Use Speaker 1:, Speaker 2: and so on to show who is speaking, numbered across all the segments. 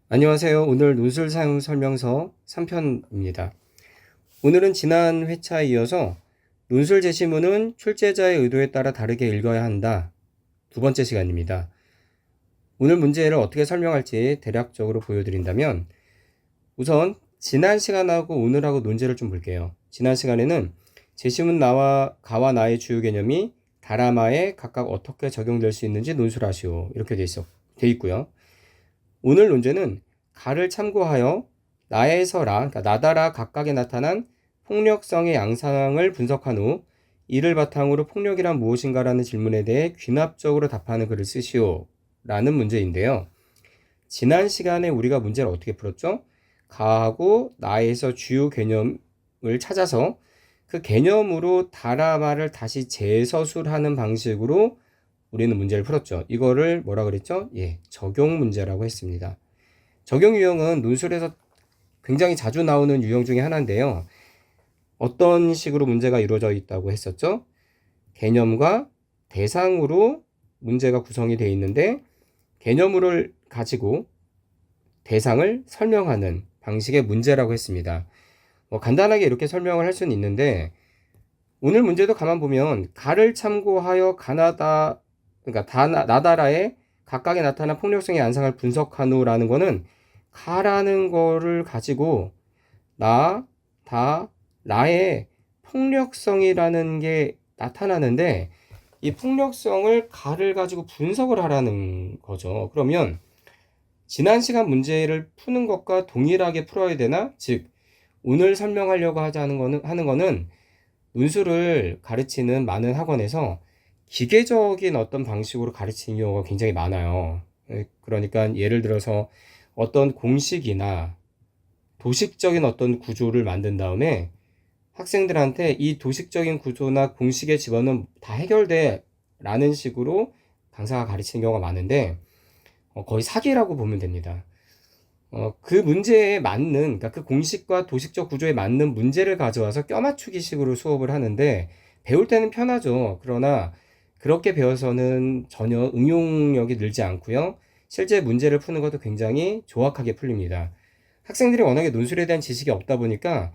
Speaker 1: 안녕하세요. 오늘 논술 사용 설명서 3편입니다. 오늘은 지난 회차에 이어서 논술 제시문은 출제자의 의도에 따라 다르게 읽어야 한다. 두 번째 시간입니다. 오늘 문제를 어떻게 설명할지 대략적으로 보여드린다면 우선 지난 시간하고 오늘하고 논제를 좀 볼게요. 지난 시간에는 제시문 나와 가와 나의 주요 개념이 다라마에 각각 어떻게 적용될 수 있는지 논술하시오. 이렇게 돼 있고요. 오늘 논제는 가를 참고하여 나에서 라, 그러니까 나다라 각각에 나타난 폭력성의 양상을 분석한 후 이를 바탕으로 폭력이란 무엇인가라는 질문에 대해 귀납적으로 답하는 글을 쓰시오 라는 문제인데요. 지난 시간에 우리가 문제를 어떻게 풀었죠? 가하고 나에서 주요 개념을 찾아서 그 개념으로 다라마를 다시 재서술하는 방식으로 우리는 문제를 풀었죠. 이거를 뭐라 그랬죠? 적용 문제라고 했습니다. 적용 유형은 논술에서 굉장히 자주 나오는 유형 중에 하나인데요. 어떤 식으로 문제가 이루어져 있다고 했었죠? 개념과 대상으로 문제가 구성이 되어 있는데 개념을 가지고 대상을 설명하는 방식의 문제라고 했습니다. 간단하게 이렇게 설명을 할 수는 있는데 오늘 문제도 가만 보면 가를 참고하여 그러니까 나다라의 각각에 나타난 폭력성의 양상을 분석한 후라는 거는 가라는 거를 가지고 나의 폭력성이라는 게 나타나는데 이 폭력성을 가를 가지고 분석을 하라는 거죠. 그러면 지난 시간 문제를 푸는 것과 동일하게 풀어야 되나? 즉 오늘 설명하려고 하는 거는 논술을 가르치는 많은 학원에서 기계적인 어떤 방식으로 가르치는 경우가 굉장히 많아요. 그러니까 예를 들어서 어떤 공식이나 도식적인 어떤 구조를 만든 다음에 학생들한테 이 도식적인 구조나 공식의 집어는 다 해결돼 라는 식으로 강사가 가르치는 경우가 많은데 거의 사기라고 보면 됩니다. 그 문제에 맞는, 그러니까 그 공식과 도식적 구조에 맞는 문제를 가져와서 껴맞추기 식으로 수업을 하는데 배울 때는 편하죠. 그러나 그렇게 배워서는 전혀 응용력이 늘지 않고요. 실제 문제를 푸는 것도 굉장히 조악하게 풀립니다. 학생들이 워낙에 논술에 대한 지식이 없다 보니까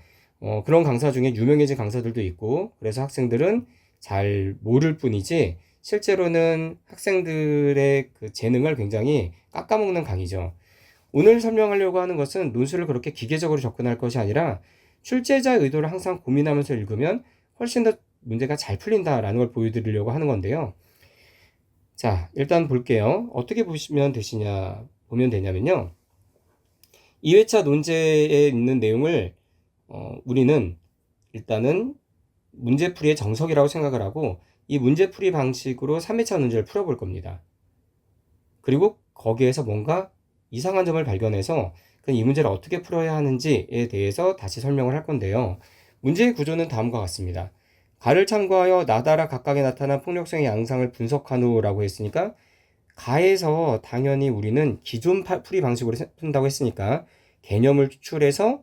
Speaker 1: 그런 강사 중에 유명해진 강사들도 있고 그래서 학생들은 잘 모를 뿐이지 실제로는 학생들의 그 재능을 굉장히 깎아먹는 강의죠. 오늘 설명하려고 하는 것은 논술을 그렇게 기계적으로 접근할 것이 아니라 출제자의 의도를 항상 고민하면서 읽으면 훨씬 더 문제가 잘 풀린다라는 걸 보여드리려고 하는 건데요. 자, 일단 볼게요. 어떻게 보면 되냐면요. 2회차 논제에 있는 내용을 우리는 일단은 문제풀이의 정석이라고 생각을 하고 이 문제풀이 방식으로 3회차 논제를 풀어볼 겁니다. 그리고 거기에서 뭔가 이상한 점을 발견해서 이 문제를 어떻게 풀어야 하는지에 대해서 다시 설명을 할 건데요. 문제의 구조는 다음과 같습니다. 가를 참고하여 나다라 각각에 나타난 폭력성의 양상을 분석한 후라고 했으니까 가에서 당연히 우리는 기존 풀이 방식으로 푼다고 했으니까 개념을 추출해서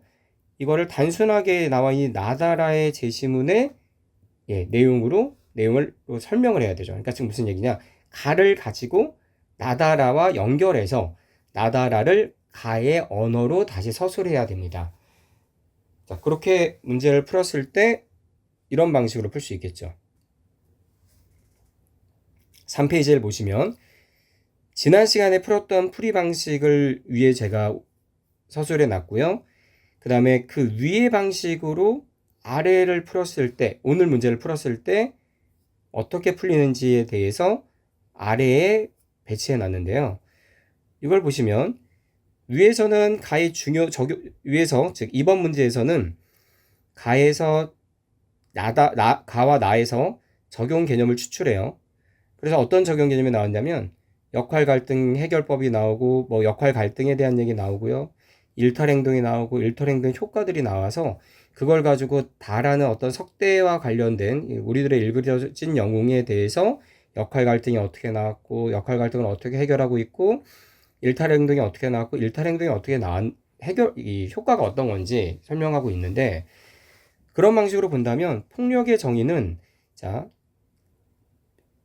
Speaker 1: 이거를 단순하게 나와 이 나다라의 제시문의 내용을 설명을 해야 되죠. 그러니까 지금 무슨 얘기냐? 가를 가지고 나다라와 연결해서 나다라를 가의 언어로 다시 서술해야 됩니다. 자, 그렇게 문제를 풀었을 때 이런 방식으로 풀 수 있겠죠. 3페이지를 보시면 지난 시간에 풀었던 풀이 방식을 위에 제가 서술해 놨고요. 그 다음에 그 위의 방식으로 아래를 풀었을 때, 오늘 문제를 풀었을 때 어떻게 풀리는지에 대해서 아래에 배치해 놨는데요. 이걸 보시면 위에서는 가의 위에서 즉 2번 문제에서는 가에서 가와 나에서 적용 개념을 추출해요. 그래서 어떤 적용 개념이 나왔냐면 역할 갈등 해결법이 나오고 역할 갈등에 대한 얘기 나오고요. 일탈 행동이 나오고 일탈 행동 효과들이 나와서 그걸 가지고 다라는 어떤 석대와 관련된 우리들의 일그러진 영웅에 대해서 역할 갈등이 어떻게 나왔고 역할 갈등을 어떻게 해결하고 있고 일탈 행동이 어떻게 나왔고 일탈 행동이 어떻게 이 효과가 어떤 건지 설명하고 있는데 그런 방식으로 본다면 폭력의 정의는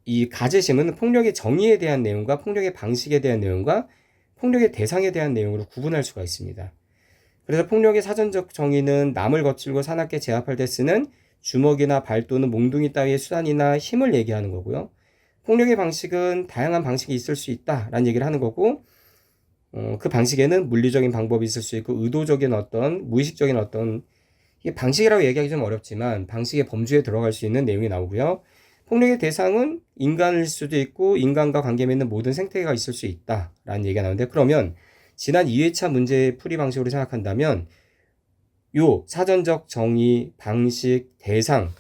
Speaker 1: 이 가제심은 폭력의 정의에 대한 내용과 폭력의 방식에 대한 내용과 폭력의 대상에 대한 내용으로 구분할 수가 있습니다. 그래서 폭력의 사전적 정의는 남을 거칠고 사납게 제압할 때 쓰는 주먹이나 발 또는 몽둥이 따위의 수단이나 힘을 얘기하는 거고요. 폭력의 방식은 다양한 방식이 있을 수 있다라는 얘기를 하는 거고, 그 방식에는 물리적인 방법이 있을 수 있고 의도적인 어떤 무의식적인 어떤, 이게 방식이라고 얘기하기 좀 어렵지만 방식의 범주에 들어갈 수 있는 내용이 나오고요. 폭력의 대상은 인간일 수도 있고 인간과 관계 맺는 모든 생태계가 있을 수 있다라는 얘기가 나오는데, 그러면 지난 2회차 문제 풀이 방식으로 생각한다면 요 사전적 정의, 방식, 대상,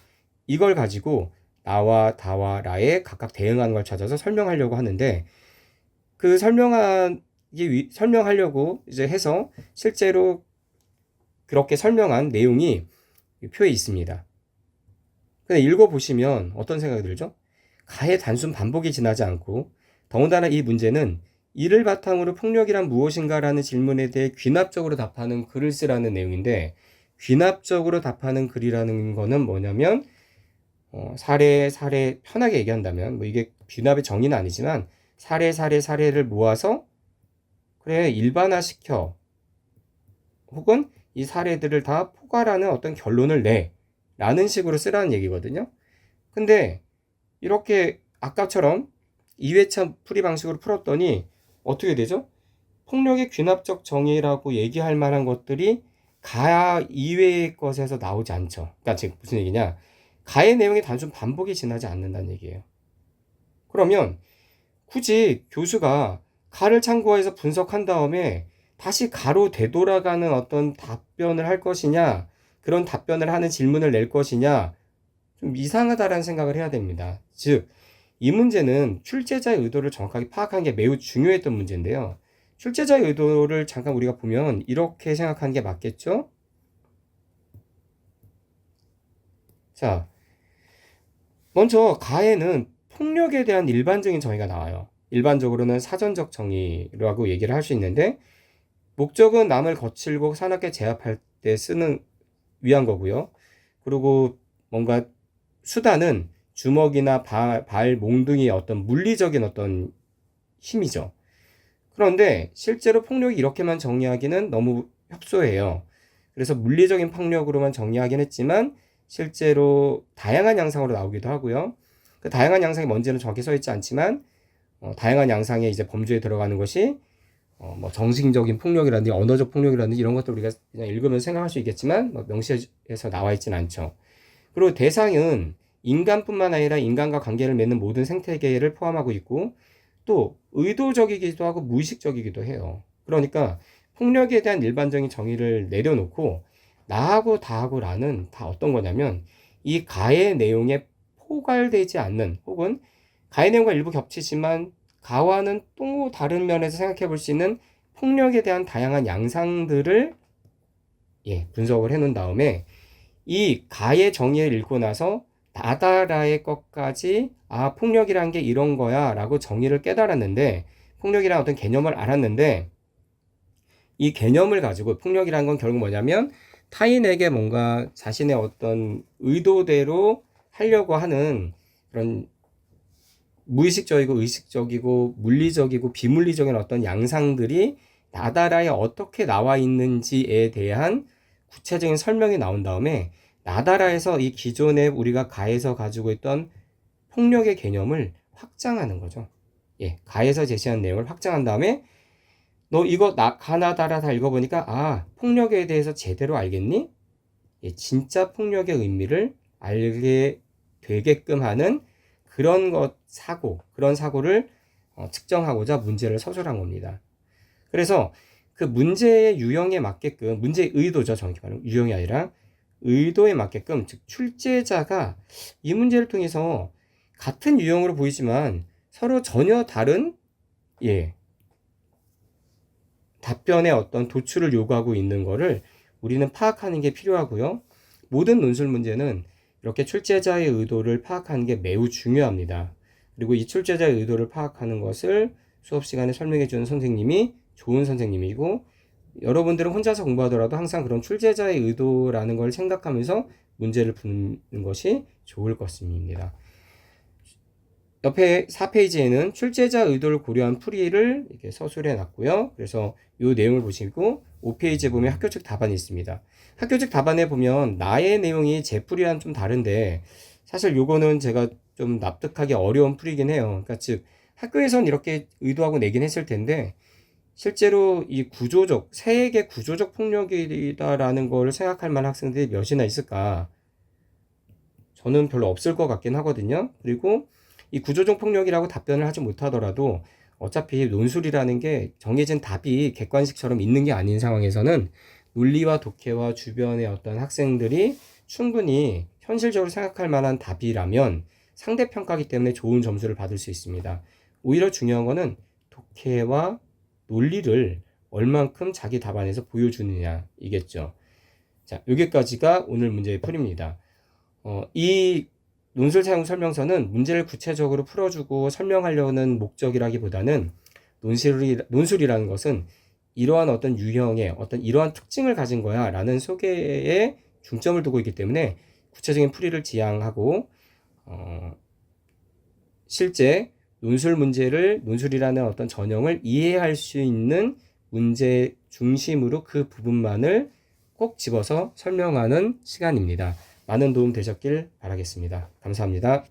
Speaker 1: 이걸 가지고 나와 다와 라에 각각 대응하는 걸 찾아서 설명하려고 하는데, 그 설명하려고 이제 해서 실제로 그렇게 설명한 내용이 표에 있습니다. 근데 읽어보시면 어떤 생각이 들죠? 가의 단순 반복이 지나지 않고, 더군다나 이 문제는 이를 바탕으로 폭력이란 무엇인가라는 질문에 대해 귀납적으로 답하는 글을 쓰라는 내용인데, 귀납적으로 답하는 글이라는 거는 뭐냐면 사례 편하게 얘기한다면, 뭐 이게 귀납의 정의는 아니지만 사례를 모아서 그래 일반화시켜, 혹은 이 사례들을 다 포괄하는 어떤 결론을 내 라는 식으로 쓰라는 얘기거든요. 근데 이렇게 아까처럼 2회차 풀이 방식으로 풀었더니 어떻게 되죠? 폭력의 귀납적 정의라고 얘기할 만한 것들이 가 이외의 것에서 나오지 않죠. 그러니까 지금 무슨 얘기냐? 가의 내용이 단순 반복이 지나지 않는다는 얘기예요. 그러면 굳이 교수가 가를 참고해서 분석한 다음에 다시 가로 되돌아가는 어떤 답변을 할 것이냐, 그런 답변을 하는 질문을 낼 것이냐, 좀 이상하다라는 생각을 해야 됩니다. 즉, 이 문제는 출제자의 의도를 정확하게 파악하는 게 매우 중요했던 문제인데요. 출제자의 의도를 잠깐 우리가 보면 이렇게 생각하는 게 맞겠죠? 자, 먼저 가에는 폭력에 대한 일반적인 정의가 나와요. 일반적으로는 사전적 정의라고 얘기를 할 수 있는데, 목적은 남을 거칠고 사납게 제압할 때 쓰는 위한 거고요. 그리고 뭔가 수단은 주먹이나 발, 몽둥이의 어떤 물리적인 어떤 힘이죠. 그런데 실제로 폭력이 이렇게만 정의하기는 너무 협소해요. 그래서 물리적인 폭력으로만 정의하긴 했지만 실제로 다양한 양상으로 나오기도 하고요. 그 다양한 양상이 뭔지는 정확히 써 있지 않지만 다양한 양상의 이제 범주에 들어가는 것이 뭐 정신적인 폭력이라든지 언어적 폭력이라든지 이런 것도 우리가 그냥 읽으면 생각할 수 있겠지만 뭐 명시해서 나와 있진 않죠. 그리고 대상은 인간뿐만 아니라 인간과 관계를 맺는 모든 생태계를 포함하고 있고, 또 의도적이기도 하고 무의식적이기도 해요. 그러니까 폭력에 대한 일반적인 정의를 내려놓고 나하고 다하고 라는 다 어떤 거냐면 이 가의 내용에 포괄되지 않는, 혹은 가의 내용과 일부 겹치지만 가와는 또 다른 면에서 생각해 볼 수 있는 폭력에 대한 다양한 양상들을 분석을 해 놓은 다음에 이 가의 정의를 읽고 나서 나다라의 것까지 폭력이란 게 이런 거야 라고 정의를 깨달았는데, 폭력이란 어떤 개념을 알았는데, 이 개념을 가지고 폭력이란 건 결국 뭐냐면 타인에게 뭔가 자신의 어떤 의도대로 하려고 하는 그런 무의식적이고 의식적이고 물리적이고 비물리적인 어떤 양상들이 나다라에 어떻게 나와 있는지에 대한 구체적인 설명이 나온 다음에 나다라에서 이 기존에 우리가 가에서 가지고 있던 폭력의 개념을 확장하는 거죠. 가에서 제시한 내용을 확장한 다음에 너 이거 가나다라 다 읽어보니까 폭력에 대해서 제대로 알겠니? 진짜 폭력의 의미를 알게 되게끔 하는 그런 사고를 측정하고자 문제를 서술한 겁니다. 그래서 그 문제의 유형에 맞게끔, 문제의 의도죠, 정확히 말하면 유형이 아니라 의도에 맞게끔, 즉 출제자가 이 문제를 통해서 같은 유형으로 보이지만 서로 전혀 다른 답변의 어떤 도출을 요구하고 있는 거를 우리는 파악하는 게 필요하고요. 모든 논술 문제는 이렇게 출제자의 의도를 파악하는 게 매우 중요합니다. 그리고 이 출제자의 의도를 파악하는 것을 수업 시간에 설명해 주는 선생님이 좋은 선생님이고, 여러분들은 혼자서 공부하더라도 항상 그런 출제자의 의도라는 걸 생각하면서 문제를 푸는 것이 좋을 것입니다. 옆에 4페이지에는 출제자 의도를 고려한 풀이를 이렇게 서술해 놨고요. 그래서 이 내용을 보시고 5페이지에 보면 학교 측 답안이 있습니다. 학교 측 답안에 보면 나의 내용이 제 풀이랑 좀 다른데 사실 요거는 제가 좀 납득하기 어려운 풀이긴 해요. 그러니까 즉 학교에선 이렇게 의도하고 내긴 했을 텐데 실제로 이 구조적, 세액의 구조적 폭력이다라는 걸 생각할 만한 학생들이 몇이나 있을까? 저는 별로 없을 것 같긴 하거든요. 그리고 이 구조적 폭력이라고 답변을 하지 못하더라도 어차피 논술이라는 게 정해진 답이 객관식처럼 있는 게 아닌 상황에서는 논리와 독해와 주변의 어떤 학생들이 충분히 현실적으로 생각할 만한 답이라면 상대평가기 때문에 좋은 점수를 받을 수 있습니다. 오히려 중요한 거는 독해와 논리를 얼만큼 자기 답안에서 보여주느냐 이겠죠. 자, 여기까지가 오늘 문제의 풀이입니다. 이 논술 사용 설명서는 문제를 구체적으로 풀어주고 설명하려는 목적이라기보다는 논술이라는 것은 이러한 어떤 유형의 어떤 이러한 특징을 가진 거야 라는 소개에 중점을 두고 있기 때문에 구체적인 풀이를 지향하고 실제 논술 문제를 논술이라는 어떤 전형을 이해할 수 있는 문제 중심으로 그 부분만을 꼭 집어서 설명하는 시간입니다. 많은 도움 되셨길 바라겠습니다. 감사합니다.